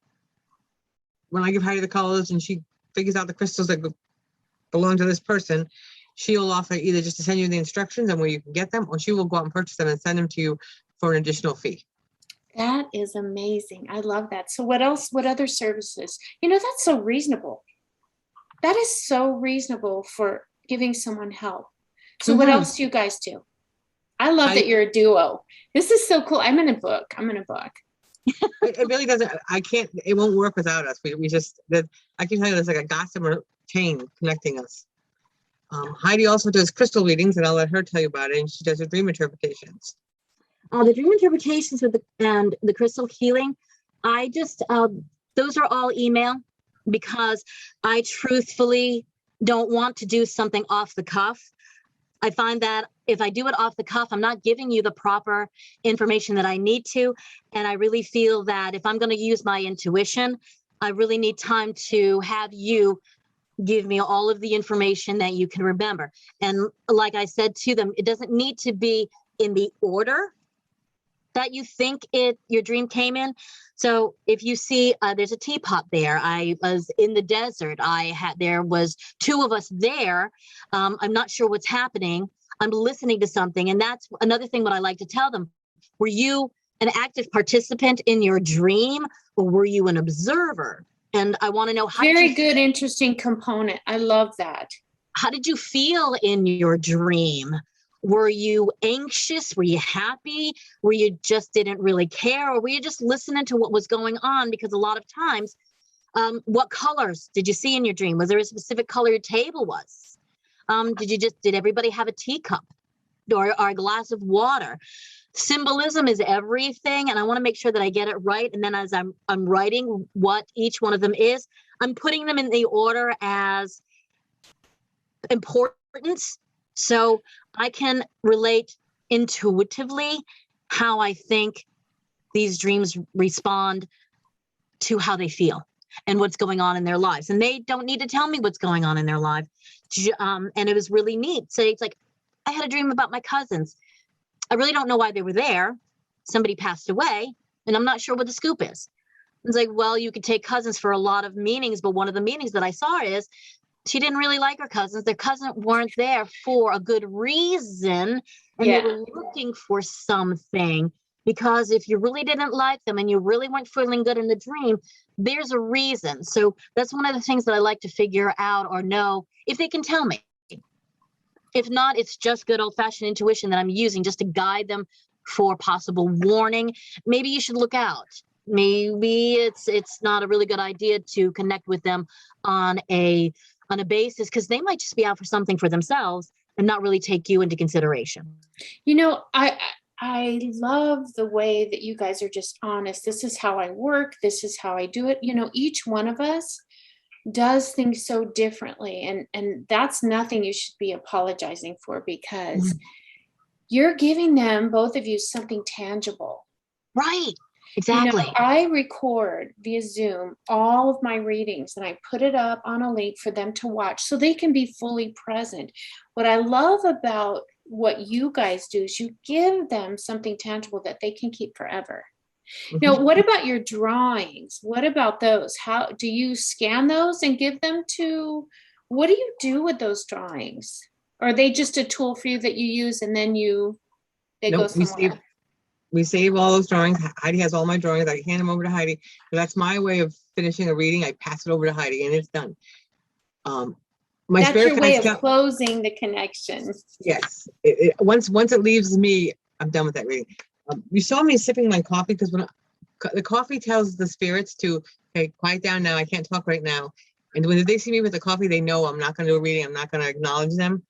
when I give Heidi the colors and she figures out the crystals that belong to this person, she'll offer either just to send you the instructions and where you can get them, or she will go out and purchase them and send them to you for an additional fee. That is amazing. I love that. So what else? What other services? That's so reasonable. That is so reasonable for giving someone help. So what else do you guys do? I love that you're a duo. This is so cool. I'm in a book. It really doesn't. It won't work without us. I can tell you there's like a gossamer chain connecting us. Heidi also does crystal readings, and I'll let her tell you about it. And she does her dream interpretations. The dream interpretations and the crystal healing, I just those are all email, because I truthfully don't want to do something off the cuff. I find that if I do it off the cuff, I'm not giving you the proper information that I need to. And I really feel that if I'm going to use my intuition, I really need time to have you give me all of the information that you can remember. And like I said to them, it doesn't need to be in the order that you think your dream came in. So if you see there's a teapot there, I was in the desert, there was two of us there. I'm not sure what's happening. I'm listening to something. And that's another thing what I like to tell them. Were you an active participant in your dream, or were you an observer? And I want to know how. Very good, interesting component. I love that. How did you feel in your dream? Were you anxious? Were you happy? Were you just didn't really care? Or were you just listening to what was going on? Because a lot of times, what colors did you see in your dream? Was there a specific color your table was? Did everybody have a teacup or a glass of water? Symbolism is everything. And I want to make sure that I get it right. And then as I'm writing what each one of them is, I'm putting them in the order as importance. So I can relate intuitively how I think these dreams respond to how they feel and what's going on in their lives. And they don't need to tell me what's going on in their life. And it was really neat. So it's like, I had a dream about my cousins. I really don't know why they were there. Somebody passed away, and I'm not sure what the scoop is. It's like, well, you could take cousins for a lot of meanings, but one of the meanings that I saw is she didn't really like her cousins. Their cousins weren't there for a good reason, and they were looking for something. Because if you really didn't like them and you really weren't feeling good in the dream, there's a reason. So that's one of the things that I like to figure out or know if they can tell me. If not, it's just good old-fashioned intuition that I'm using just to guide them for possible warning. Maybe you should look out. Maybe it's not a really good idea to connect with them on a basis, because they might just be out for something for themselves and not really take you into consideration. You know, I love the way that you guys are just honest. This is how I work. This is how I do it. You know, each one of us does things so differently. And that's nothing you should be apologizing for, because you're giving them, both of you, something tangible. Right. Exactly. You know, I record via Zoom all of my readings, and I put it up on a link for them to watch so they can be fully present. What I love about what you guys do is you give them something tangible that they can keep forever. Now, what about your drawings? What about those? How do you scan those and give them to, what do you do with those drawings? Or are they just a tool for you that you use and then they go somewhere? We save all those drawings. Heidi has all my drawings. I hand them over to Heidi. So that's my way of finishing a reading. I pass it over to Heidi and it's done. That's your way of closing the connection. Yes. Once it leaves me, I'm done with that reading. You saw me sipping my coffee because when the coffee tells the spirits to, hey, quiet down now. I can't talk right now. And when they see me with the coffee, they know I'm not going to do a reading. I'm not going to acknowledge them.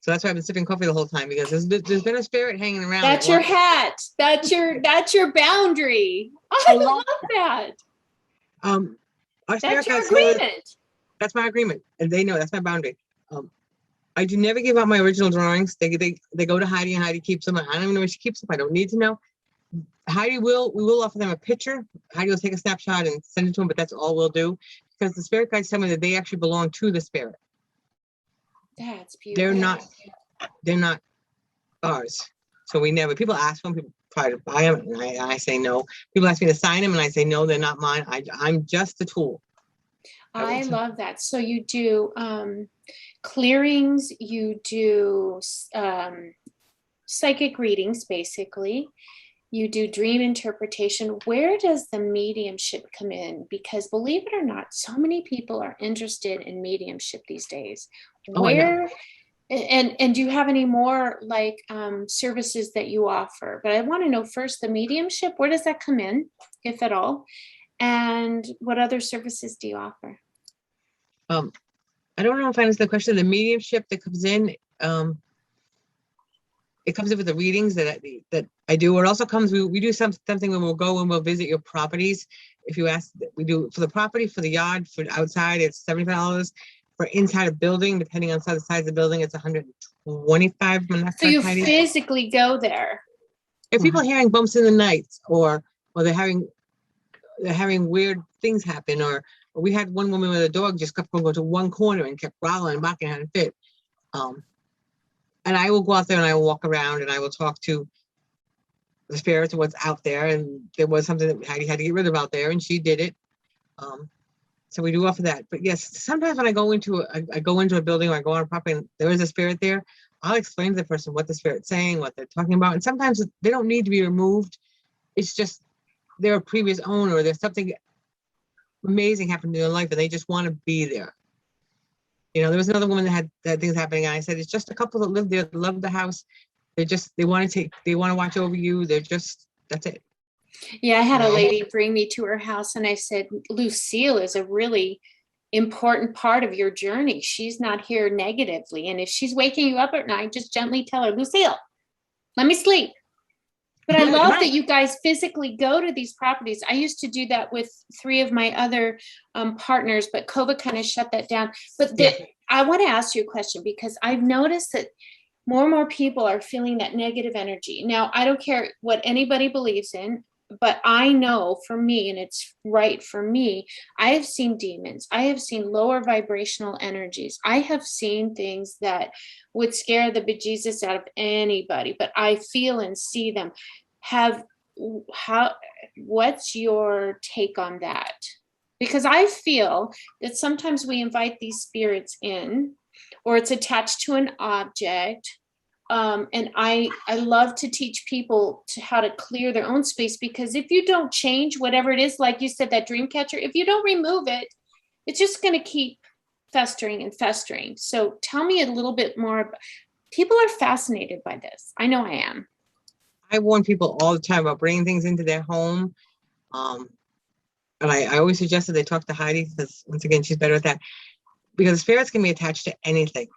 So that's why I've been sipping coffee the whole time, because there's been a spirit hanging around. That's your hat. That's your boundary. I love that. That's your agreement. That's my agreement, and they know that's my boundary. I do never give out my original drawings. They go to Heidi, and Heidi keeps them. I don't even know where she keeps them. I don't need to know. We will offer them a picture. Heidi will take a snapshot and send it to them, but that's all we'll do, because the spirit guides tell me that they actually belong to the spirit. That's beautiful. They're not ours. So we never, people ask them, people try to buy them, and I say no. People ask me to sign them, and I say no, they're not mine. I'm just a tool. I love that. So you do clearings, you do psychic readings, basically. You do dream interpretation. Where does the mediumship come in? Because believe it or not, so many people are interested in mediumship these days. Where, and do you have any more like services that you offer? But I want to know first, the mediumship, where does that come in, if at all? And what other services do you offer? I don't know if I understand the question. The mediumship that comes in, it comes in with the readings that I do. It also comes, we do something when we'll go and we'll visit your properties. If you ask, we do for the property, for the yard, for outside, it's $75. For inside a building, depending on the size of the building, it's $125. So you physically go there. If people are hearing bumps in the night, or they're having weird things happen, or we had one woman with a dog just kept going to one corner and kept growling and barking at a fit. And I will go out there and I will walk around and I will talk to the spirits of what's out there. And there was something that Heidi had to get rid of out there, and she did it. So we do offer that. But yes, sometimes when I go into a building or I go on a property and there is a spirit there, I'll explain to the person what the spirit's saying, what they're talking about. And sometimes they don't need to be removed. It's just they're a previous owner, or there's something amazing happened in their life and they just want to be there. You know, there was another woman that had things happening, and I said, it's just a couple that live there, that love the house. They want to watch over you. That's it. Yeah, I had a lady bring me to her house and I said, Lucille is a really important part of your journey. She's not here negatively. And if she's waking you up at night, just gently tell her, Lucille, let me sleep. But I love that you guys physically go to these properties. I used to do that with 3 of my other partners, but COVID kind of shut that down. But I want to ask you a question, because I've noticed that more and more people are feeling that negative energy. Now, I don't care what anybody believes in, but I know for me, and it's right for me, I have seen demons. I have seen lower vibrational energies. I have seen things that would scare the bejesus out of anybody, but I feel and see them. What's your take on that? Because I feel that sometimes we invite these spirits in, or it's attached to an object. And I love to teach people how to clear their own space, because if you don't change whatever it is, like you said, that dream catcher, if you don't remove it, it's just going to keep festering and festering. So tell me a little bit more. People are fascinated by this. I know I am. I warn people all the time about bringing things into their home. And I always suggest that they talk to Heidi, because once again, she's better at that. Because spirits can be attached to anything.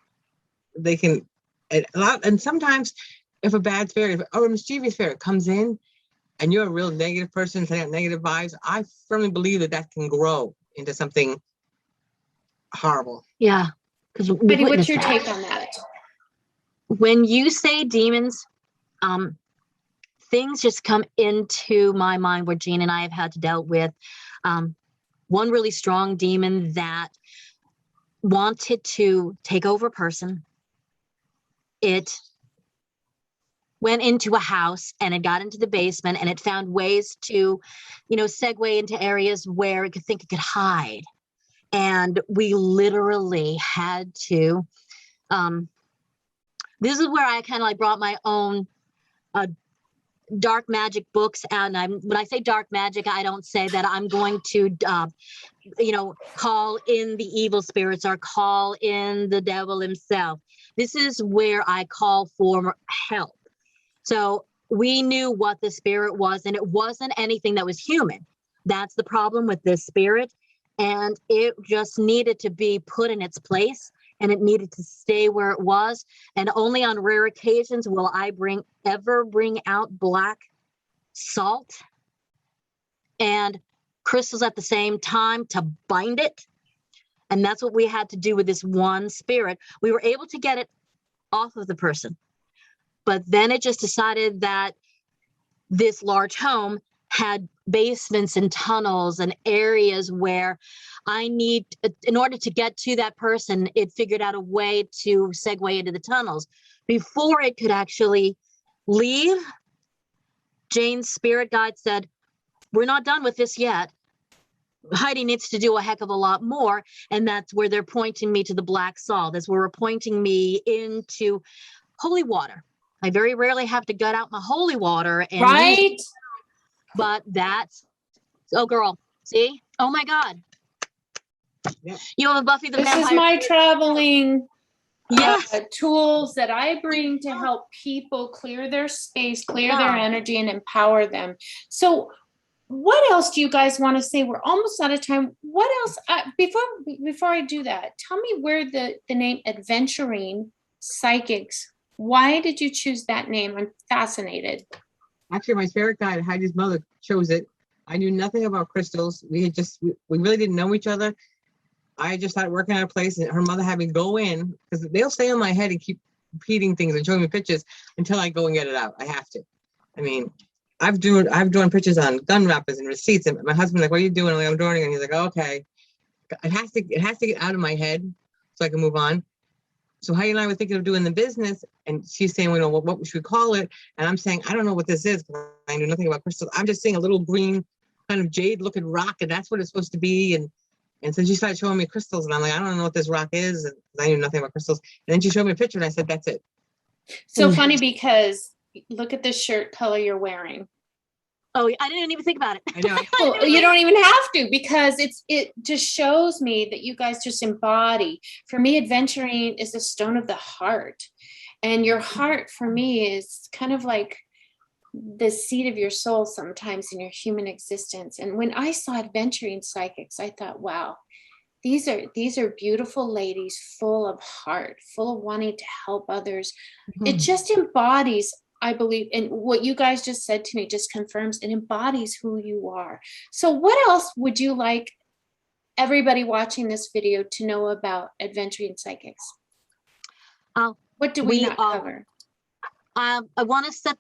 They can, and sometimes if a bad spirit or a mischievous spirit comes in and you're a real negative person, sending out negative vibes, I firmly believe that can grow into something horrible. Yeah. Heidi, what's your take on that? When you say demons, things just come into my mind where Jean and I have had to deal with one really strong demon that wanted to take over a person. It went into a house and it got into the basement, and it found ways to, segue into areas where it could think it could hide. And we literally had to, this is where I kind of like brought my own dark magic books. And when I say dark magic, I don't say that I'm going to, call in the evil spirits or call in the devil himself. This is where I call for help. So we knew what the spirit was, and it wasn't anything that was human. That's the problem with this spirit. And it just needed to be put in its place, and it needed to stay where it was. And only on rare occasions will I ever bring out black salt and crystals at the same time to bind it. And that's what we had to do with this one spirit. We were able to get it off of the person, but then it just decided that this large home had basements and tunnels and areas where in order to get to that person, it figured out a way to segue into the tunnels. Before it could actually leave, Jane's spirit guide said, "We're not done with this yet. Heidi needs to do a heck of a lot more." And that's where they're pointing me to the black salt. That's where we're pointing me into holy water. I very rarely have to gut out my holy water. And right. But that's, oh girl, see? Oh my God. Yeah. You have a Buffy the Vampire. This is my traveling yes. Tools that I bring to help people clear their space, clear their energy, and empower them. So what else do you guys want to say? We're almost out of time. What else? Before I do that, tell me where the name Aventurine Psychics. Why did you choose that name? I'm fascinated. Actually, my spirit guide, Heidi's mother, chose it. I knew nothing about crystals. We really didn't know each other. I just started working at a place, and her mother had me go in, because they'll stay on my head and keep repeating things and showing me pictures until I go and get it out. I have to. I mean, I've drawn pictures on gun wrappers and receipts, and my husband's like, "What are you doing?" I'm like, "I'm drawing," and he's like, "Okay." It has to get out of my head so I can move on. So Heidi and I were thinking of doing the business, and she's saying, "We know what should we call it?" And I'm saying, "I don't know what this is. I know nothing about crystals. I'm just seeing a little green kind of jade-looking rock, and that's what it's supposed to be." And so she started showing me crystals, and I'm like, "I don't know what this rock is," and I knew nothing about crystals. And then she showed me a picture, and I said, "That's it." So funny, because look at the shirt color you're wearing. Oh, I didn't even think about it. I know. Well, you don't even have to, because it just shows me that you guys just embody. For me, Aventurine is the stone of the heart. And your heart, for me, is kind of like the seed of your soul sometimes in your human existence. And when I saw Aventurine Psychics, I thought, wow, these are beautiful ladies full of heart, full of wanting to help others. It just embodies, I believe, and what you guys just said to me just confirms it embodies who you are. So what else would you like everybody watching this video to know about Aventurine Psychics? What do we not cover? I want to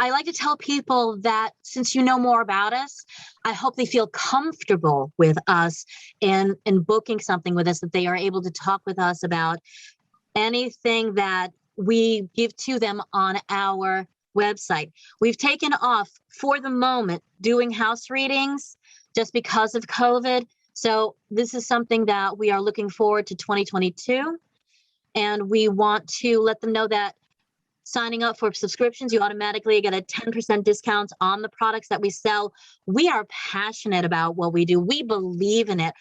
I like to tell people that since you know more about us, I hope they feel comfortable with us in booking something with us, that they are able to talk with us about anything that we give to them on our website. We've taken off for the moment doing house readings just because of COVID. So this is something that we are looking forward to 2022. And we want to let them know that signing up for subscriptions, you automatically get a 10% discount on the products that we sell. We are passionate about what we do. We believe in it.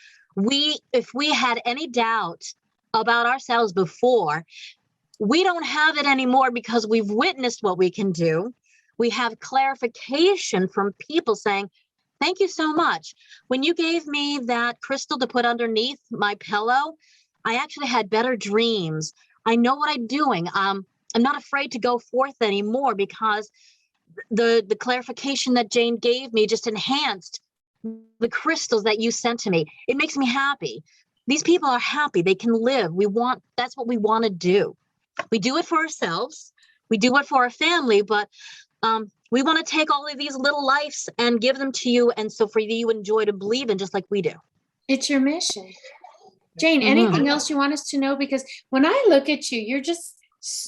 If we had any doubt about ourselves before, we don't have it anymore, because we've witnessed what we can do. We have clarification from people saying, "Thank you so much. When you gave me that crystal to put underneath my pillow, I actually had better dreams. I know what I'm doing. I'm not afraid to go forth anymore, because the clarification that Jane gave me just enhanced the crystals that you sent to me. It makes me happy. These people are happy. They can live. That's what we want to do. We do it for ourselves. We do it for our family, but we want to take all of these little lives and give them to you. And so for you to enjoy, to believe in, just like we do. It's your mission. Jane, anything else you want us to know? Because when I look at you,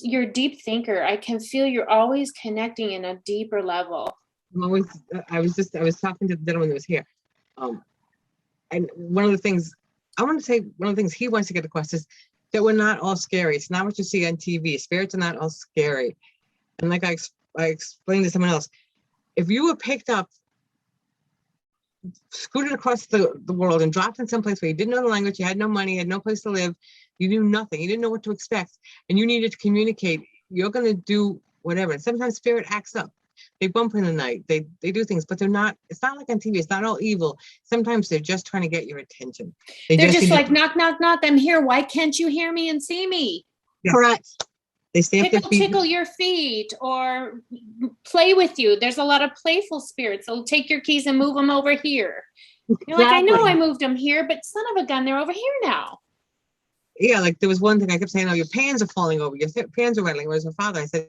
you're a deep thinker. I can feel you're always connecting in a deeper level. I was talking to the gentleman that was here. And one of the things he wants to get across is that we're not all scary. It's not what you see on TV. Spirits are not all scary. And like I explained to someone else, if you were picked up, scooted across the world and dropped in some place where you didn't know the language, you had no money, you had no place to live, you knew nothing, you didn't know what to expect, and you needed to communicate, you're going to do whatever. And sometimes spirit acts up. They bump in the night. They do things, but it's not like on TV. It's not all evil. Sometimes they're just trying to get your attention. They're just like, knock, knock, knock. I'm here. Why can't you hear me and see me? Yeah. Correct. They stamp their feet. Tickle your feet or play with you. There's a lot of playful spirits. They'll take your keys and move them over here. You're like, I know I moved them here, but son of a gun, they're over here now. Yeah, like there was one thing I kept saying, "Oh, your pans are falling over. Your pans are rattling." Where's my father? I said,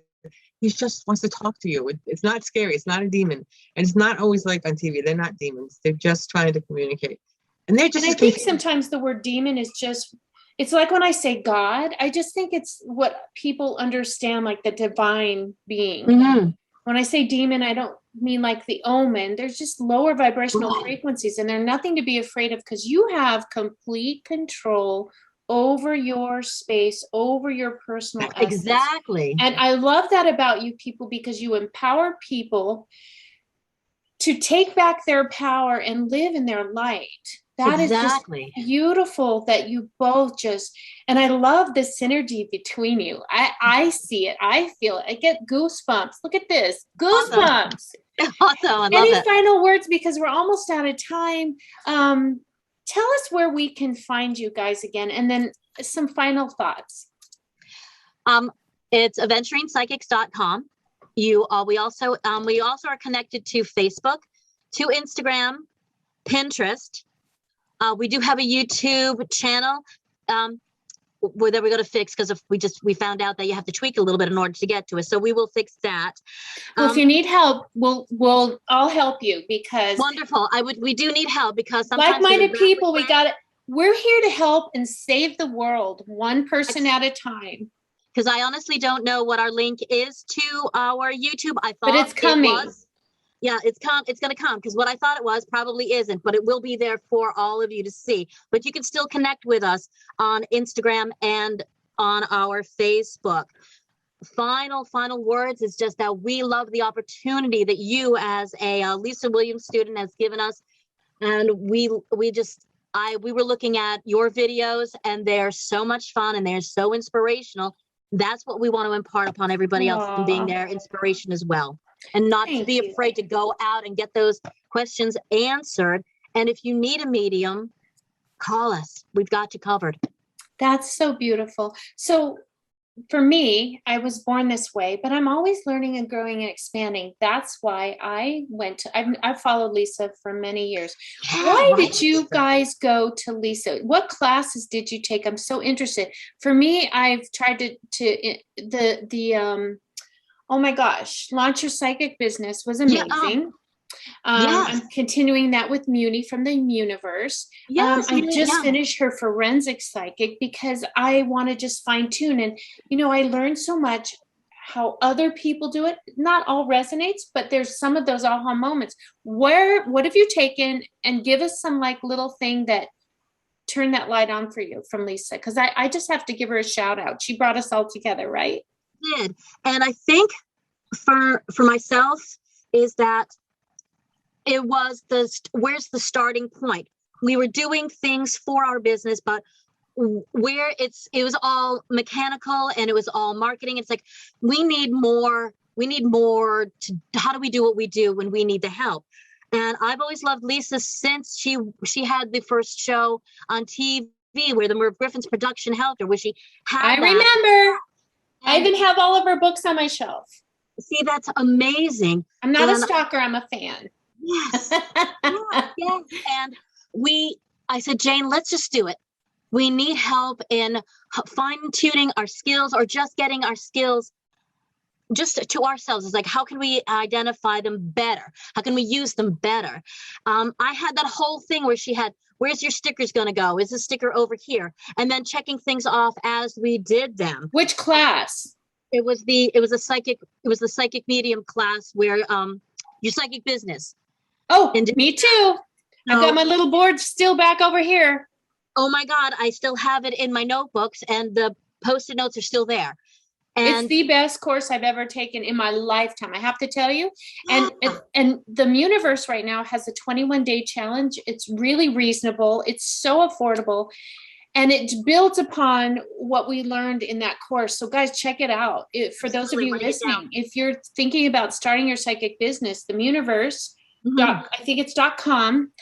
he just wants to talk to you. It's not scary. It's not a demon. And it's not always like on TV. They're not demons. They're just trying to communicate. And they're just. And I think sometimes the word demon is just, it's like when I say God, I just think it's what people understand, like the divine being. Mm-hmm. When I say demon, I don't mean like the omen. There's just lower vibrational frequencies, and they're nothing to be afraid of, because you have complete control over your space, over your personal essence. Exactly. And I love that about you people, because you empower people to take back their power and live in their light. That exactly. Is just beautiful that you both just, and I love the synergy between you. I see it. I feel it. I get goosebumps. Look at this. Goosebumps. Awesome. I love Any it. final words, because we're almost out of time? Tell us where we can find you guys again, and then some final thoughts. It's aventurinepsychics.com. We also are connected to Facebook, to Instagram, Pinterest. We do have a YouTube channel that we're going to fix, because we found out that you have to tweak a little bit in order to get to us. So we will fix that. Well, if you need help, we'll all help you, because wonderful. We do need help, because sometimes like-minded people, we're here to help and save the world one person at a time. Because I honestly don't know what our link is to our YouTube. I thought but it's coming. It was. Yeah, it's going to come, because what I thought it was probably isn't, but it will be there for all of you to see. But you can still connect with us on Instagram and on our Facebook. Final words is just that we love the opportunity that you, as a Lisa Williams student, has given us. And we were looking at your videos, and they're so much fun and they're so inspirational. That's what we want to impart upon everybody else, and being their inspiration as well. And not to be afraid to go out and get those questions answered. And if you need a medium, call us. We've got you covered. That's so beautiful. So for me, I was born this way, but I'm always learning and growing and expanding. That's why I've followed Lisa for many years. Why did you guys go to Lisa? What classes did you take? I'm so interested. For me, I've tried oh my gosh, Launch Your Psychic Business was amazing. I'm continuing that with Muni from the Universe. I just finished her Forensic Psychic, because I want to just fine tune. And, I learned so much how other people do it. Not all resonates, but there's some of those aha moments. What have you taken, and give us some little thing that turned that light on for you from Lisa? Because I just have to give her a shout out. She brought us all together, right? Did. And I think for myself is that it was where's the starting point? We were doing things for our business, but where it was all mechanical and it was all marketing. It's like, we need more how do we do what we do when we need the help? And I've always loved Lisa since she had the first show on TV where the Merv Griffin's production helped her, where she had I remember. I even have all of her books on my shelf. See, that's amazing. I'm not a stalker, I'm a fan. Yes. yes. And I said, Jane, let's just do it. We need help in fine-tuning our skills, or just getting our skills just to ourselves. It's like, how can we identify them better? How can we use them better? I had that whole thing where she had, where's your stickers going to go? Is the sticker over here? And then checking things off as we did them. Which class? It was the psychic medium class, where your psychic business. Oh, me too. I've got my little board still back over here. Oh my God, I still have it in my notebooks, and the Post-it notes are still there. And it's the best course I've ever taken in my lifetime, I have to tell you. And the Universe right now has a 21-day challenge. It's really reasonable. It's so affordable. And it builds upon what we learned in that course. So guys, check it out. For those of you listening, if you're thinking about starting your psychic business, the Universe, I think it's .com,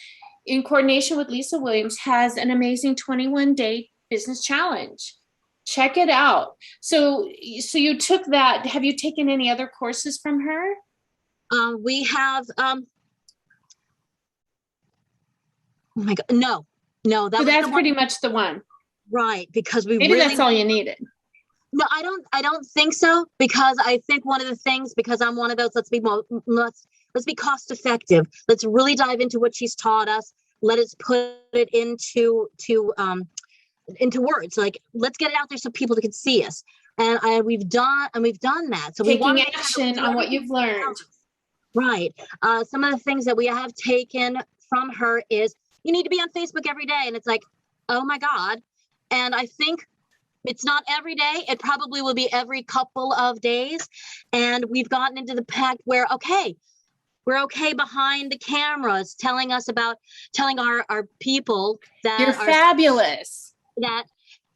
in coordination with Lisa Williams, has an amazing 21-day business challenge. Check it out. So you took that. Have you taken any other courses from her? We have, oh my God, no. So that's pretty much the one. Right. Because maybe that's all you needed. No, I don't think so, because I think one of the things, because I'm one of those, let's be cost effective. Let's really dive into what she's taught us. Let us put it into words. Like, let's get it out there so people can see us. And we've done that. So taking action on what you've learned. Right. Some of the things that we have taken from her is, you need to be on Facebook every day. And it's like, oh my God. And I think it's not every day. It probably will be every couple of days. And we've gotten into the pact where, we're okay behind the cameras, telling our people that you're fabulous. That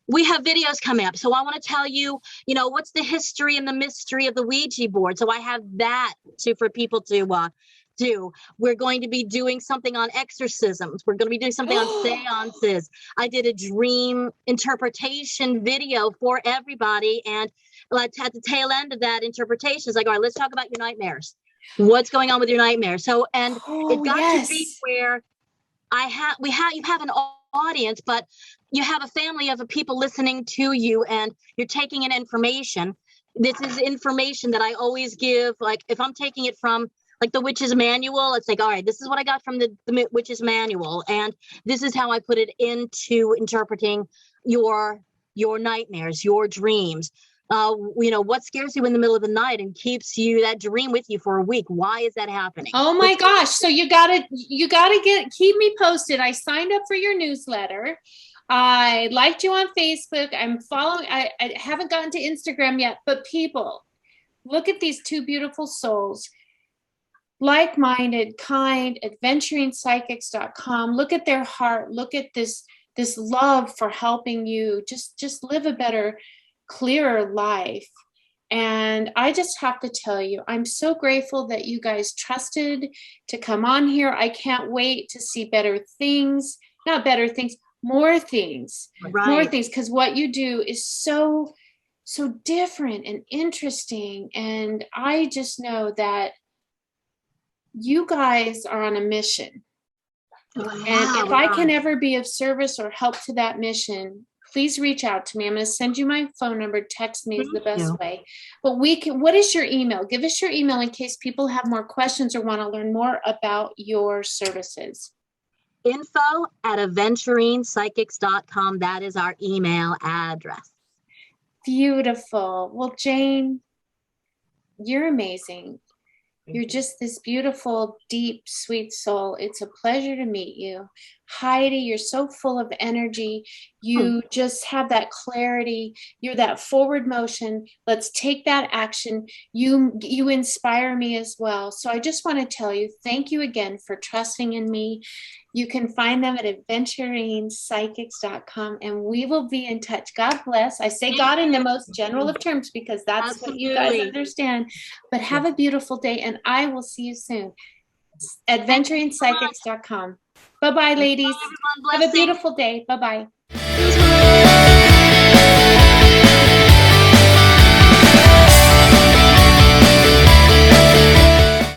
we have videos coming up. So I want to tell you, you know, what's the history and the mystery of the Ouija board. So I have that for people to do. We're going to be doing something on exorcisms. We're going to be doing something on seances. I did a dream interpretation video for everybody. And at the tail end of that interpretation, it's like, all right, let's talk about your nightmares. What's going on with your nightmares? So, and it got to be where you have an audience, but you have a family of people listening to you, and you're taking in information. This is information that I always give. Like if I'm taking it from like the witch's manual, it's like, all right, this is what I got from the witch's manual, and this is how I put it into interpreting your nightmares, your dreams. You know, what scares you in the middle of the night and keeps that dream with you for a week? Why is that happening? Oh my gosh. So you gotta keep me posted. I signed up for your newsletter. I liked you on Facebook. I'm following, I haven't gotten to Instagram yet, but people, look at these two beautiful souls. Like-minded, kind, adventuringpsychics.com. Look at their heart. Look at this love for helping you just live a better, clearer life. And I just have to tell you, I'm so grateful that you guys trusted to come on here. I can't wait to see better things, not better things, more things, right. More things, because what you do is so different and interesting. And I just know that you guys are on a mission. Wow, and if I can ever be of service or help to that mission, please reach out to me. I'm going to send you my phone number. Text me is the best way. But what is your email? Give us your email in case people have more questions or want to learn more about your services. info@aventurinepsychics.com. That is our email address. Beautiful. Well, Jane, you're amazing. You're just this beautiful, deep, sweet soul. It's a pleasure to meet you. Heidi, you're so full of energy. You just have that clarity. You're that forward motion. Let's take that action. You inspire me as well. So I just want to tell you, thank you again for trusting in me. You can find them at aventurinepsychics.com, and we will be in touch. God bless. I say God in the most general of terms because that's what you guys understand. But have a beautiful day, and I will see you soon. Aventurinepsychics.com. Bye-bye, ladies. Have a beautiful day. Bye-bye.